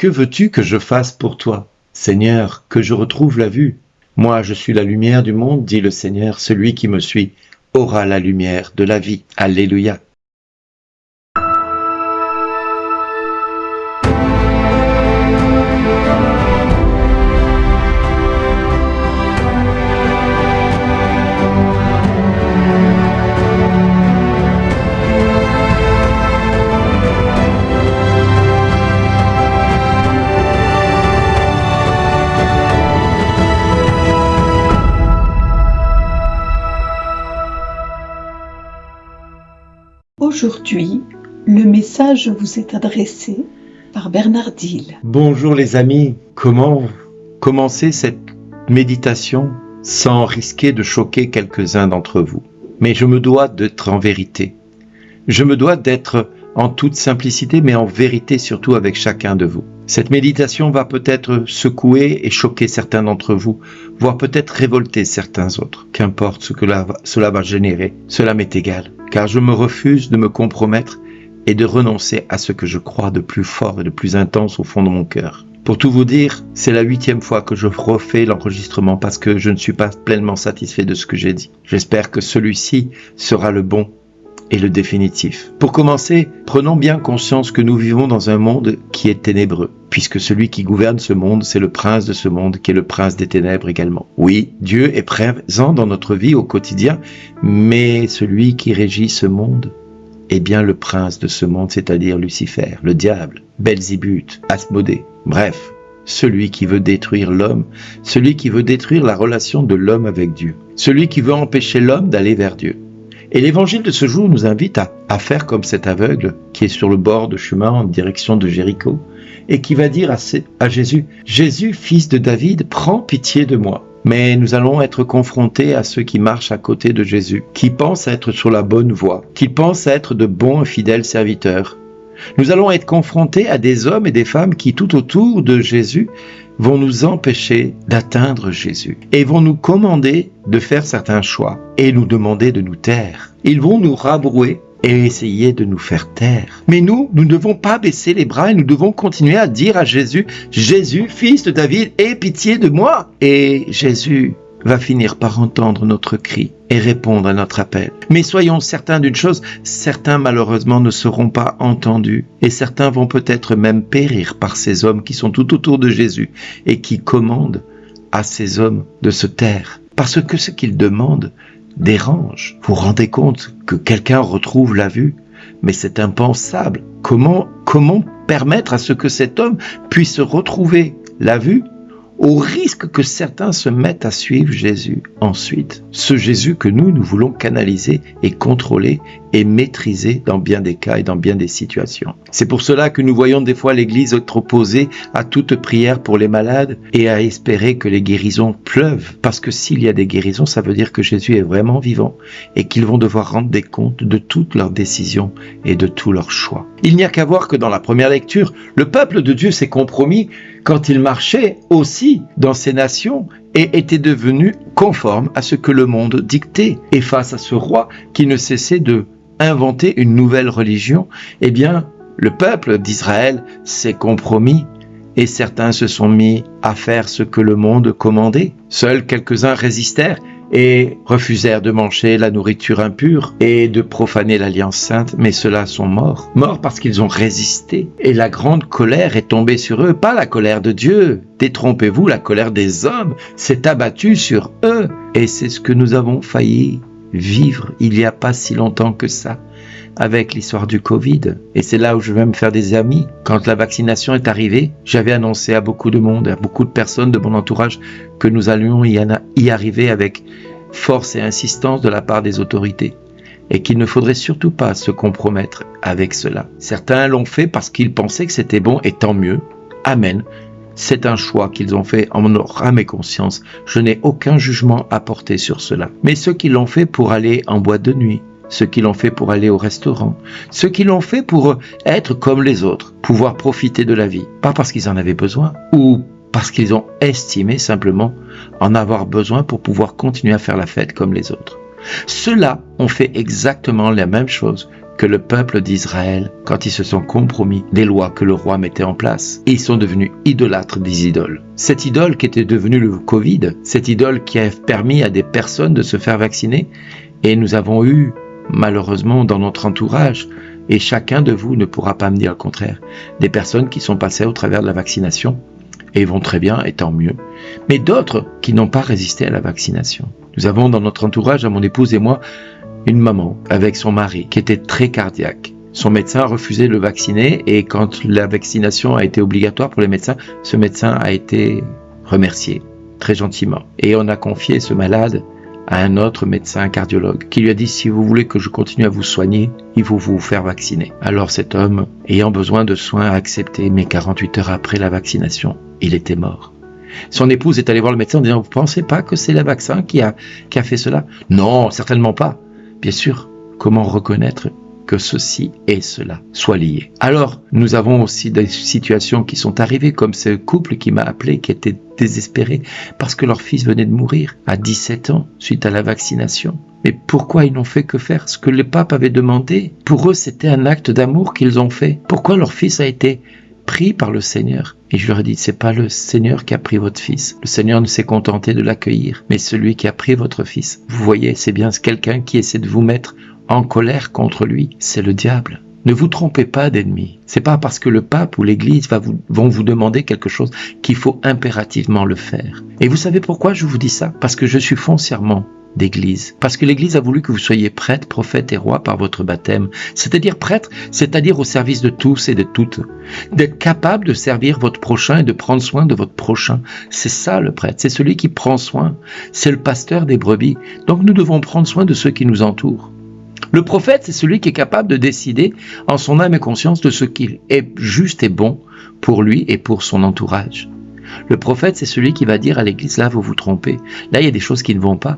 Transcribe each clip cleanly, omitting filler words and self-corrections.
Que veux-tu que je fasse pour toi? Seigneur, que je retrouve la vue. Moi, je suis la lumière du monde, dit le Seigneur. Celui qui me suit aura la lumière de la vie. Alléluia. Aujourd'hui, le message vous est adressé par Bernard Diel. Bonjour les amis, comment commencer cette méditation sans risquer de choquer quelques-uns d'entre vous? Mais je me dois d'être en vérité. Je me dois d'être en toute simplicité, mais en vérité surtout avec chacun de vous. Cette méditation va peut-être secouer et choquer certains d'entre vous, voire peut-être révolter certains autres. Qu'importe ce que cela va générer, cela m'est égal, car je me refuse de me compromettre et de renoncer à ce que je crois de plus fort et de plus intense au fond de mon cœur. Pour tout vous dire, c'est la 8e fois que je refais l'enregistrement parce que je ne suis pas pleinement satisfait de ce que j'ai dit. J'espère que celui-ci sera le bon et le définitif. Pour commencer, prenons bien conscience que nous vivons dans un monde qui est ténébreux, puisque celui qui gouverne ce monde, c'est le prince de ce monde, qui est le prince des ténèbres également. Oui, Dieu est présent dans notre vie au quotidien, mais celui qui régit ce monde est bien le prince de ce monde, c'est-à-dire Lucifer, le diable, Belzébuth, Asmodée, bref, celui qui veut détruire l'homme, celui qui veut détruire la relation de l'homme avec Dieu, celui qui veut empêcher l'homme d'aller vers Dieu. Et l'évangile de ce jour nous invite à faire comme cet aveugle qui est sur le bord de chemin en direction de Jéricho et qui va dire à Jésus, « Jésus, fils de David, prends pitié de moi ». Mais nous allons être confrontés à ceux qui marchent à côté de Jésus, qui pensent être sur la bonne voie, qui pensent être de bons et fidèles serviteurs. Nous allons être confrontés à des hommes et des femmes qui, tout autour de Jésus, vont nous empêcher d'atteindre Jésus et vont nous commander de faire certains choix et nous demander de nous taire. Ils vont nous rabrouer et essayer de nous faire taire. Mais nous ne devons pas baisser les bras et nous devons continuer à dire à Jésus, « Jésus, fils de David, aie pitié de moi !» Et Jésus va finir par entendre notre cri et répondre à notre appel. Mais soyons certains d'une chose, certains malheureusement ne seront pas entendus et certains vont peut-être même périr par ces hommes qui sont tout autour de Jésus et qui commandent à ces hommes de se taire. Parce que ce qu'ils demandent dérange. Vous vous rendez compte que quelqu'un retrouve la vue? Mais c'est impensable. Comment permettre à ce que cet homme puisse retrouver la vue au risque que certains se mettent à suivre Jésus ensuite. Ce Jésus que nous voulons canaliser et contrôler et maîtriser dans bien des cas et dans bien des situations. C'est pour cela que nous voyons des fois l'Église être opposée à toute prière pour les malades et à espérer que les guérisons pleuvent. Parce que s'il y a des guérisons, ça veut dire que Jésus est vraiment vivant et qu'ils vont devoir rendre des comptes de toutes leurs décisions et de tous leurs choix. Il n'y a qu'à voir que dans la première lecture, le peuple de Dieu s'est compromis quand il marchait aussi dans ces nations et était devenu conforme à ce que le monde dictait. Et face à ce roi qui ne cessait de inventer une nouvelle religion, eh bien, le peuple d'Israël s'est compromis et certains se sont mis à faire ce que le monde commandait. Seuls quelques-uns résistèrent et refusèrent de manger la nourriture impure et de profaner l'alliance sainte, mais ceux-là sont morts. Morts parce qu'ils ont résisté. Et la grande colère est tombée sur eux, pas la colère de Dieu. Détrompez-vous, la colère des hommes s'est abattue sur eux. Et c'est ce que nous avons failli vivre il n'y a pas si longtemps que ça, avec l'histoire du Covid. Et c'est là où je vais me faire des amis. Quand la vaccination est arrivée, j'avais annoncé à beaucoup de monde, à beaucoup de personnes de mon entourage, que nous allions y arriver avec force et insistance de la part des autorités. Et qu'il ne faudrait surtout pas se compromettre avec cela. Certains l'ont fait parce qu'ils pensaient que c'était bon, et tant mieux. Amen. C'est un choix qu'ils ont fait en leur âme et conscience. Je n'ai aucun jugement à porter sur cela. Mais ceux qui l'ont fait pour aller en boîte de nuit, ceux qui l'ont fait pour aller au restaurant, ceux qui l'ont fait pour être comme les autres, pouvoir profiter de la vie, pas parce qu'ils en avaient besoin, ou parce qu'ils ont estimé simplement en avoir besoin pour pouvoir continuer à faire la fête comme les autres. Ceux-là ont fait exactement la même chose que le peuple d'Israël, quand ils se sont compromis des lois que le roi mettait en place, ils sont devenus idolâtres des idoles. Cette idole qui était devenue le Covid, cette idole qui a permis à des personnes de se faire vacciner, et nous avons eu, malheureusement, dans notre entourage, et chacun de vous ne pourra pas me dire le contraire, des personnes qui sont passées au travers de la vaccination, et vont très bien, et tant mieux, mais d'autres qui n'ont pas résisté à la vaccination. Nous avons dans notre entourage, à mon épouse et moi, une maman avec son mari qui était très cardiaque. Son médecin a refusé de le vacciner et quand la vaccination a été obligatoire pour les médecins, ce médecin a été remercié très gentiment. Et on a confié ce malade à un autre médecin cardiologue qui lui a dit « Si vous voulez que je continue à vous soigner, il faut vous faire vacciner ». Alors cet homme, ayant besoin de soins, a accepté, mais 48 heures après la vaccination, il était mort. Son épouse est allée voir le médecin en disant « Vous ne pensez pas que c'est le vaccin qui a fait cela ?»« Non, certainement pas. » Bien sûr, comment reconnaître que ceci et cela soient liés? Alors, nous avons aussi des situations qui sont arrivées, comme ce couple qui m'a appelé, qui était désespéré parce que leur fils venait de mourir à 17 ans suite à la vaccination. Mais pourquoi ils n'ont fait que faire ce que le pape avait demandé? Pour eux, c'était un acte d'amour qu'ils ont fait. Pourquoi leur fils a été pris par le Seigneur? Et je leur ai dit, c'est pas le Seigneur qui a pris votre fils. Le Seigneur ne s'est contenté de l'accueillir, mais celui qui a pris votre fils. Vous voyez, c'est bien quelqu'un qui essaie de vous mettre en colère contre lui. C'est le diable. Ne vous trompez pas d'ennemis. C'est pas parce que le pape ou l'église vont vous demander quelque chose qu'il faut impérativement le faire. Et vous savez pourquoi je vous dis ça? Parce que je suis foncièrement d'église. Parce que l'église a voulu que vous soyez prêtre, prophète et roi par votre baptême. C'est-à-dire prêtre, c'est-à-dire au service de tous et de toutes. D'être capable de servir votre prochain et de prendre soin de votre prochain. C'est ça le prêtre, c'est celui qui prend soin. C'est le pasteur des brebis. Donc nous devons prendre soin de ceux qui nous entourent. Le prophète, c'est celui qui est capable de décider en son âme et conscience de ce qui est juste et bon pour lui et pour son entourage. Le prophète, c'est celui qui va dire à l'église, là vous vous trompez, là il y a des choses qui ne vont pas.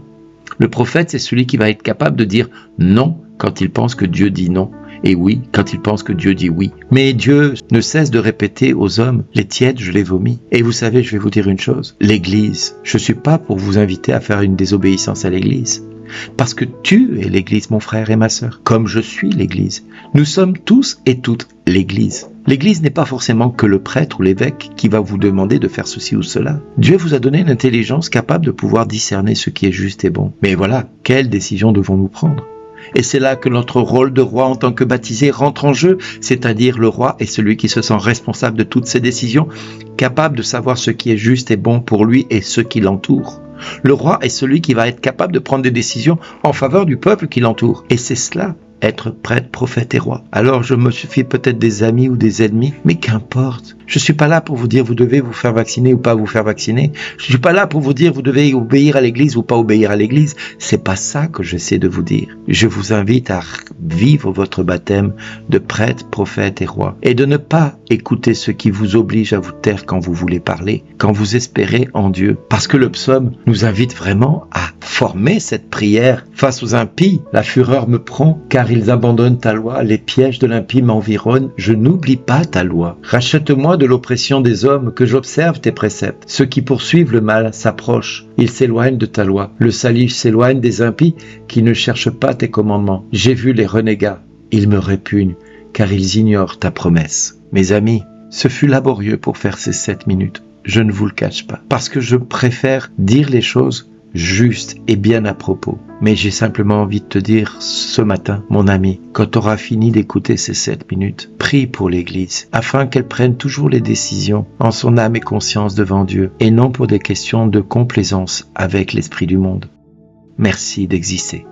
Le prophète, c'est celui qui va être capable de dire non quand il pense que Dieu dit non, et oui quand il pense que Dieu dit oui. Mais Dieu ne cesse de répéter aux hommes, les tièdes, je les vomis. Et vous savez, je vais vous dire une chose, l'église, je ne suis pas pour vous inviter à faire une désobéissance à l'église. Parce que tu es l'église, mon frère et ma sœur, comme je suis l'église. Nous sommes tous et toutes l'église. L'église n'est pas forcément que le prêtre ou l'évêque qui va vous demander de faire ceci ou cela. Dieu vous a donné une intelligence capable de pouvoir discerner ce qui est juste et bon. Mais voilà, quelle décision devons-nous prendre? Et c'est là que notre rôle de roi en tant que baptisé rentre en jeu, c'est-à-dire le roi est celui qui se sent responsable de toutes ses décisions, capable de savoir ce qui est juste et bon pour lui et ceux qui l'entourent. Le roi est celui qui va être capable de prendre des décisions en faveur du peuple qui l'entoure. Et c'est cela, être prêtre, prophète et roi. Alors je me suffis peut-être des amis ou des ennemis, mais qu'importe. Je suis pas là pour vous dire vous devez vous faire vacciner ou pas vous faire vacciner. Je suis pas là pour vous dire vous devez obéir à l'église ou pas obéir à l'église. C'est pas ça que j'essaie de vous dire. Je vous invite à vivre votre baptême de prêtre, prophète et roi. Et de ne pas écouter ceux qui vous obligent à vous taire quand vous voulez parler, quand vous espérez en Dieu. Parce que le psaume nous invite vraiment à former cette prière face aux impies. La fureur me prend car ils abandonnent ta loi. Les pièges de l'impie m'environnent. Je n'oublie pas ta loi. Rachète-moi de l'oppression des hommes, que j'observe tes préceptes. Ceux qui poursuivent le mal s'approchent. Ils s'éloignent de ta loi. Le salut s'éloigne des impies qui ne cherchent pas tes commandements. J'ai vu les renégats. Ils me répugnent car ils ignorent ta promesse. Mes amis, ce fut laborieux pour faire ces 7 minutes. Je ne vous le cache pas. Parce que je préfère dire les choses juste et bien à propos. Mais j'ai simplement envie de te dire ce matin, mon ami, quand tu auras fini d'écouter ces 7 minutes, prie pour l'Église, afin qu'elle prenne toujours les décisions en son âme et conscience devant Dieu, et non pour des questions de complaisance avec l'esprit du monde. Merci d'exister.